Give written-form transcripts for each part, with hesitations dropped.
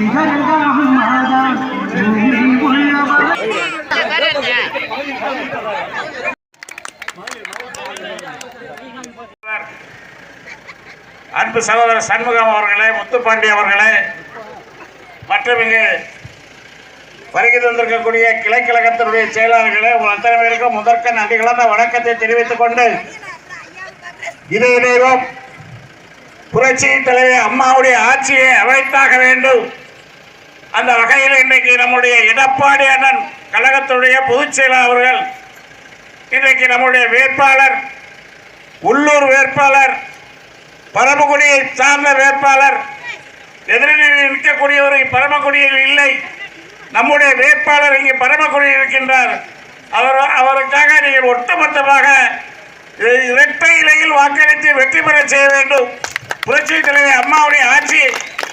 அன்பு சகோதரர் சண்முகம் அவர்களே, முத்துப்பாண்டி அவர்களே மற்றும் இங்கு வருகை தந்திருக்கக்கூடிய கிளைக்கழகத்தினுடைய செயலாளர்களே, உங்கள் அத்தனை பேருக்கும் முதற்க நன்றி கலந்த வணக்கத்தை தெரிவித்துக் கொண்டு இதே தெய்வம் புரட்சி தலைவி அம்மாவுடைய ஆட்சியை அமைத்தாக வேண்டும். அந்த வகையில் இன்றைக்கு நம்முடைய எடப்பாடி அண்ணன் கழகத்துடைய பொதுச் செயலாளர் அவர்கள் இன்றைக்கு நம்முடைய வேட்பாளர், உள்ளூர் வேட்பாளர், பரமக்குடியை சார்ந்த வேட்பாளர், எதிரில் இருக்கக்கூடியவர் பரமக்குடியில் இல்லை, நம்முடைய வேட்பாளர் இங்கே பரமக்குடியில் இருக்கின்றார். அவருக்காக நீங்கள் ஒட்டுமொத்தமாக இரட்டை இலையில் வாக்களித்து வெற்றி பெற செய்ய வேண்டும். புரட்சி தலைவி அம்மாவுடைய ஆட்சி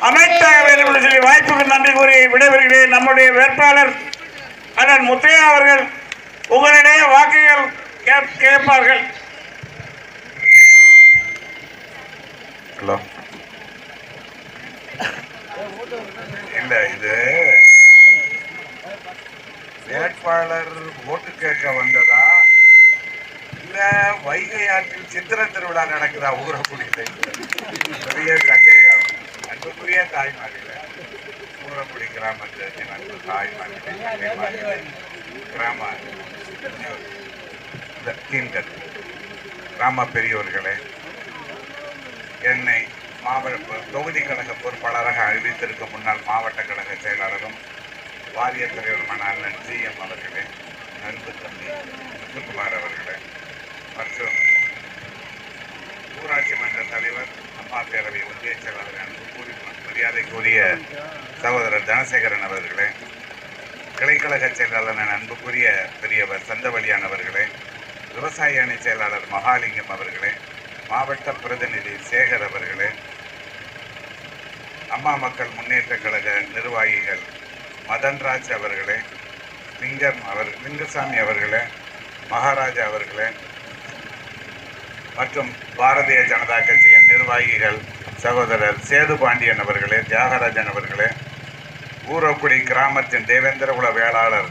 அமைத்தாக வேண்டும் என்று சொல்லி வாய்ப்புக்கு நன்றி கூறி விடைபெறுகிறேன். நம்முடைய வேட்பாளர் அண்ணன் முத்தையா அவர்கள் உங்களிடையே வாக்குகள் கேட்பார்கள். ஹலோ, இல்ல இது வேட்பாளர் ஓட்டு கேட்க வந்ததா இல்ல வைகை ஆற்றில் சித்திர திருவிழா நடக்குதா ஊரக்குடியில்? பெரிய சந்தேகம். அன்புக்குரிய தாய்மார்களே, ஊரக்குடி கிராமத்தின் அன்பு தாய்மார்களே, கிராம கிராம பெரியோர்களே, என்னை மாவட்ட தொகுதி கழக பொறுப்பாளராக அறிவித்திருக்கும் முன்னாள் மாவட்ட கழக செயலாளரும் வாரிய தலைவருமான அண்ணன் GM அவர்களே, அன்பு தம்பி முத்துக்குமார் அவர்களே மற்றும் ஊராட்சி மன்ற தலைவர், அம்மா பேரவை ஒன்றிய செயலாளர் அன்பு மரியாதைக்குரிய சகோதரர் தனசேகரன் அவர்களே, கிளைக்கழக செயலாளர் அன்புக்குரிய பெரியவர் சந்தவழியான் அவர்களே, விவசாய அணி செயலாளர் மகாலிங்கம் அவர்களே, மாவட்ட பிரதிநிதி சேகர் அவர்களே, அம்மா மக்கள் முன்னேற்ற கழக நிர்வாகிகள் மதன்ராஜ் அவர்களே, லிங்கசாமி அவர்களே, மகாராஜா அவர்களே மற்றும் பாரதிய ஜனதா கட்சியின் நிர்வாகிகள் சகோதரர் சேது பாண்டியன் அவர்களே, தியாகராஜன் அவர்களே, ஊரக்குடி கிராமத்தின் தேவேந்திரகுல வேளாளர்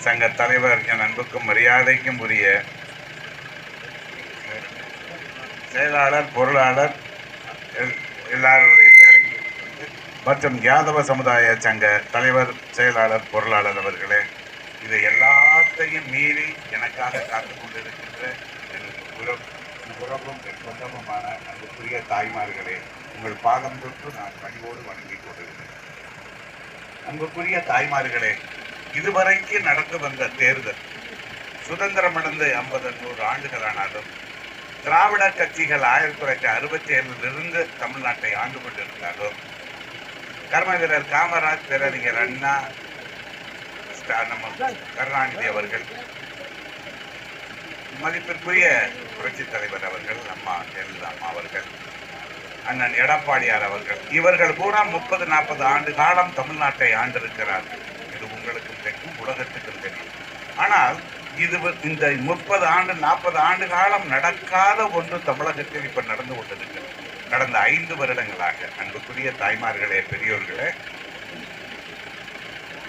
சங்க தலைவர் என் அன்புக்கும் மரியாதைக்கும் உரிய செயலாளர், பொருளாளர் எல்லாருடைய மற்றும் யாதவ சமுதாய சங்க தலைவர், செயலாளர், பொருளாளர் அவர்களே, இது எல்லாத்தையும் மீறி எனக்காக காத்து கொண்டிருக்கின்ற உறவும் சொந்தமுமான அன்புக்குரிய தாய்மார்களே, உங்கள் பாதம் தொட்டு நான் பணிவோடு வணங்கிக் கொண்டிருக்கிறேன். அன்புக்குரிய தாய்மார்களே, இதுவரைக்கு நடந்து வந்த தேர்தல் சுதந்திரம் அடைந்து 50-100 ஆண்டுகளானாலும் திராவிட கட்சிகள் 1967 தமிழ்நாட்டை ஆண்டு கொண்டிருந்தாலும் கர்ம வீரர் காமராஜ், பேரறிஞர் அண்ணா, கருணாநிதி அவர்கள், மதிப்பிற்குரிய புரட்சி தலைவர் அவர்கள், அம்மா ஜெயலலிதா அம்மா அவர்கள், அண்ணன் எடப்பாடியார் அவர்கள், இவர்கள் பூரா 30-40 ஆண்டு காலம் தமிழ்நாட்டை ஆண்டிருக்கிறார்கள். இது உங்களுக்கும் தெரியும், உலகத்துக்கும் தெரியும். ஆனால் இது இந்த 30-40 ஆண்டு காலம் நடக்காத ஒன்று தமிழகத்தில் இப்ப நடந்து கொண்டிருக்கிறது. கடந்த 5 வருடங்களாக அன்புக்குரிய தாய்மார்களே, பெரியோர்களே,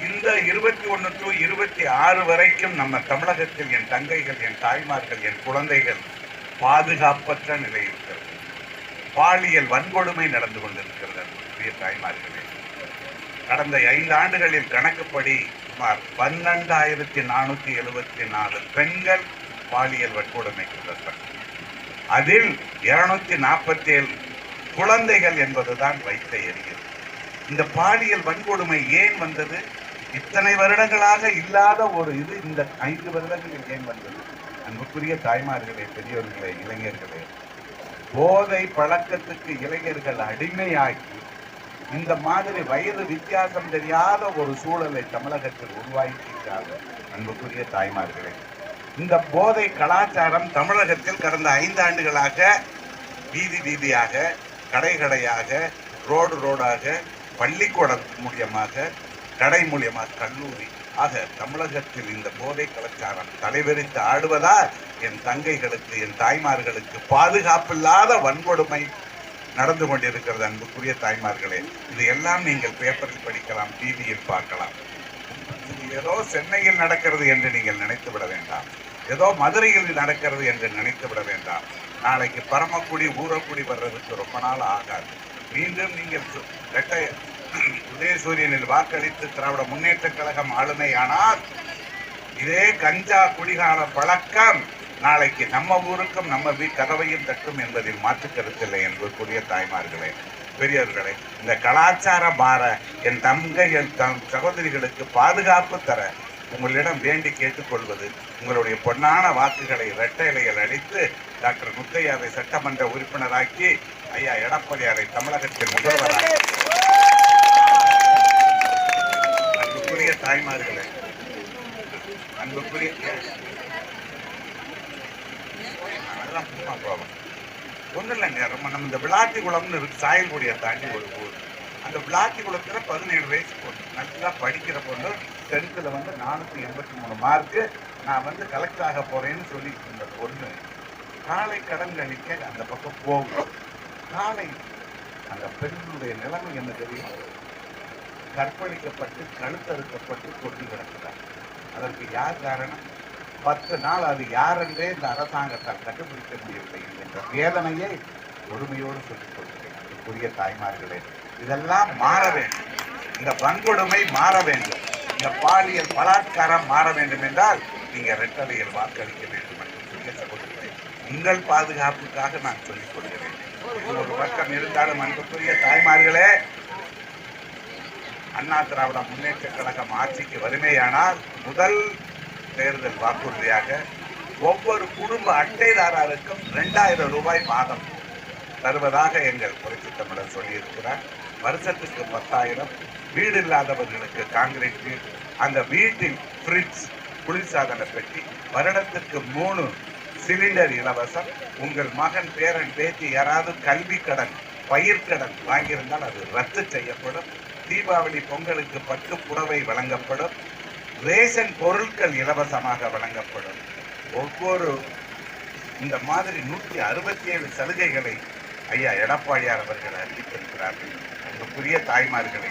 இந்த 21 to 26 வரைக்கும் நம்ம தமிழகத்தில் என் தங்கைகள், என் தாய்மார்கள், என் குழந்தைகள் பாதுகாப்பற்ற நிலை இருக்கிறது. பாலியல் வன்கொடுமை நடந்து கொண்டிருக்கிறது. அன்புக்குரிய தாய்மார்களே, கடந்த 5 ஆண்டுகளில் கணக்குப்படி சுமார் 12,474 பெண்கள் பாலியல் வன்கொடுமைக்கு, அதில் 247 குழந்தைகள் என்பதுதான் வைத்த எரிகிறது. இந்த பாலியல் வன்கொடுமை ஏன் வந்தது? இத்தனை வருடங்களாக இல்லாத ஒரு இது இந்த 5 வருடங்களில் ஏன் வந்தது? அன்புக்குரிய தாய்மார்களே, பெரியோர்களே, இளைஞர்களே, போதை பழக்கத்துக்கு இளைஞர்கள் அடிமையாகி இந்த மாதிரி வயது வித்தியாசம் தெரியாத ஒரு சூழலை தமிழகத்தில் உருவாக்கியிருக்கிறார்கள். அன்புக்குரிய தாய்மார்களே, இந்த போதை கலாச்சாரம் தமிழகத்தில் கடந்த 5 ஆண்டுகளாக வீதி வீதியாக, கடை கடையாக, ரோடாக, பள்ளிக்கூடம் மூலியமாக, கடை மூலியமாக, கல்லூரி ஆக தமிழகத்தில் இந்த போதை கலாச்சாரம் தலைவரித்து ஆடுவதால் என் தங்கைகளுக்கு, என் தாய்மார்களுக்கு பாதுகாப்பில்லாத வன்கொடுமை நடந்து கொண்டிருக்கிறது. அன்புக்குரிய தாய்மார்களே, இது எல்லாம் நீங்கள் பேப்பரில் படிக்கலாம், டிவியில் பார்க்கலாம். இது ஏதோ சென்னையில் நடக்கிறது என்று நீங்கள் நினைத்து விட வேண்டாம், ஏதோ மதுரையில் நடக்கிறது என்று நினைத்து விட வேண்டாம். நாளைக்கு பரமக்குடி ஊரக்குடி வர்றதுக்கு ரொம்ப நாள் ஆகாது. மீண்டும் நீங்கள் உதயசூரியனில் வாக்களித்து திராவிட முன்னேற்ற கழகம் ஆளுமையானால் இதே கஞ்சா குடிகால பழக்கம் நாளைக்கு நம்ம ஊருக்கும் நம்ம கதவையும் தட்டும் என்பதில் மாற்று கருத்தில்லை. என்பதற்குரிய தாய்மார்களே, பெரியவர்களே, இந்த கலாச்சாரம் மாற என் தங்கை என் சகோதரிகளுக்கு பாதுகாப்பு தர உங்களிடம் வேண்டி கேட்டுக்கொள்வது, உங்களுடைய பொன்னான வாக்குகளை இரட்டை இலையில் அளித்து டாக்டர் முத்தையாவை சட்டமன்ற உறுப்பினராக்கி ஐயா எடப்பாடியாரை தமிழகத்தின் முதல்வராக அன்புக்குரிய தாய்மார்களே, அன்புக்குரிய ஒன்றும் இல்லைங்க. நம்ம இந்த விளாத்திக்குளம்னு இருக்கு, சாயல்குடியை தாண்டி ஒரு ஊர். அந்த விளாத்திக்குளத்துல 17 வயசு பொண்ணு, நல்லா படிக்கிற பொண்ணு, 10th 483 மார்க்கு. நான் கலெக்டர் ஆக போறேன்னு சொல்லிட்டு இருந்த பொண்ணு காலை கடன் கழிக்க அந்த பக்கம் போகும். காலை அந்த பெண்ணுடைய நிலைமை என்ன தெரியும்? கற்பழிக்கப்பட்டு கழுத்தறுக்கப்பட்டு கொண்டு கிடக்கிறார். அதற்கு யார் காரணம்? 10 நாள் அது யாரென்றே இந்த அரசாங்கத்தால் கண்டுபிடிக்க முடியவில்லை என்ற வேதனையை பொறுமையோடு சொல்லிக் கொள்கிறேன். அதுக்குரிய தாய்மார்களே, இதெல்லாம் மாற வேண்டும். இந்த வன்கொடுமை மாற வேண்டும். இந்த பாலியல் பலாத்காரம் மாற வேண்டும் என்றால் நீங்க இரட்டலையில் வாக்களிக்க வேண்டும் என்று சொல்லிய சகோதரர்களே, உங்கள் பாதுகாப்புக்காக நான் சொல்லிக் கொள்கிறேன். ஒரு பக்கம் இருந்தாலும் அன்புக்குரிய தாய்மார்களே, அண்ணா திராவிட முன்னேற்ற கழகம் ஆட்சிக்கு வறுமையானால் முதல் தேர்தல் வாக்குறுதியாக ஒவ்வொரு குடும்ப அட்டைதாரருக்கும் 2000 ரூபாய் மாதம் தருவதாக எங்கள் புரட்சி தமிழர் சொல்லியிருக்கிறார். வருஷத்துக்கு 10,000. வீடு இல்லாதவர்களுக்கு காங்கிரீட் வீடு, அந்த வீட்டில் ஃப்ரிட்ஜ், குளிர்சாதன பெட்டி, வருடத்திற்கு 3 சிலிண்டர் இலவசம். உங்கள் மகன் பேரன் பேத்தி யாராவது கல்வி கடன் பயிர்க்கடன் வாங்கியிருந்தால் அது ரத்து செய்யப்படும். தீபாவளி பொங்கலுக்கு பட்டு புடவை வழங்கப்படும். ரேஷன் பொருட்கள் இலவசமாக வழங்கப்படும். ஒவ்வொரு இந்த மாதிரி 167 சலுகைகளை ஐயா எடப்பாடியார் அவர்கள் அறிவித்திருக்கிறார்கள். அன்புக்குரிய தாய்மார்களை,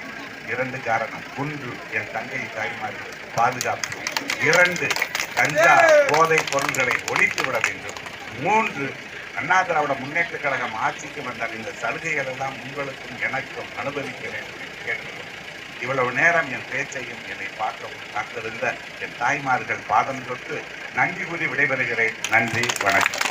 2 காரணம். 1 என் தங்கை தாய்மார்கள் பாதுகாப்பு. 2 கஞ்சா போதை பொருள்களை ஒழித்து விட வேண்டும். 3 அண்ணா திராவிட முன்னேற்ற கழகம் ஆட்சிக்கு வந்தால் இந்த சலுகைகள் எல்லாம் உங்களுக்கும் எனக்கும் அனுபவிக்க வேண்டும் என்று கேட்கிறோம். இவ்வளவு நேரம் என் பேச்சையும் என்னை பார்க்கவும் காத்திருந்த என் தாய்மார்கள் பாதம் தொட்டு நன்றி கூறி விடைபெறுகிறேன். நன்றி, வணக்கம்.